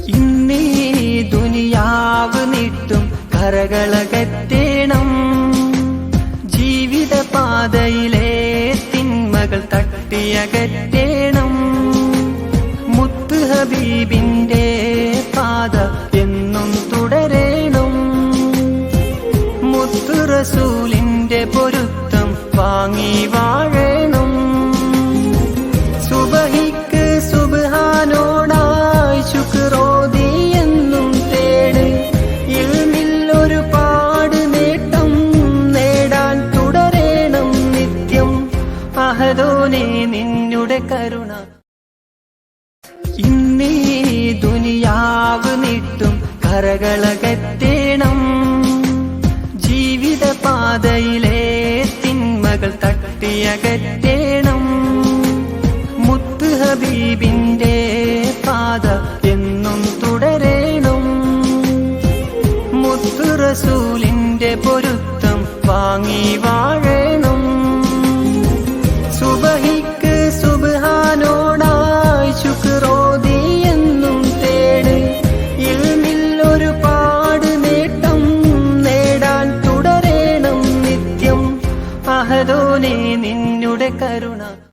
ഇന്നീ ദുനിയാവ് നീട്ടും കറകളകറ്റേണം. ജീവിതപാതയിലെ തിന്മകൾ തട്ടിയകറ്റേണം. മുത്ത് ഹബീബിന്റെ പാത എന്നും തുടരേണം. മുത്ത് റസൂലിന്റെ പൊരുത്തം വാങ്ങി വാഴണം. സുബഹിക്ക് സുബ്ഹാനോടായി ശുക്രോതി എന്നും തേട്. ഇൽമിൽ ഒരുപാട് നേട്ടം നേടാൻ തുടരേണം നിത്യം. അഹദോനേ നിന്നുടെ കരുണ. ഇന്നീ ദുനിയാവ് നീട്ടും കറകളകറ്റേണം. ജീവിതപാതയിലെ തിന്മകൾ തട്ടിയകറ്റേണം. മുത്ത് ഹബീബിന്റെ പാത എന്നും തുടരേണം. മുത്ത് റസൂലിന്റെ പൊരുത്തം വാങ്ങി വാഴണം. സുബഹിക്ക് സുബ്ഹാനോടായി ശുക്രോതി എന്നും തേട്. ഇൽമിൽ ഒരുപാട് നേട്ടം നേടാൻ തുടരേണം നിത്യം. അഹദോനേ നിന്നുടെ കരുണ.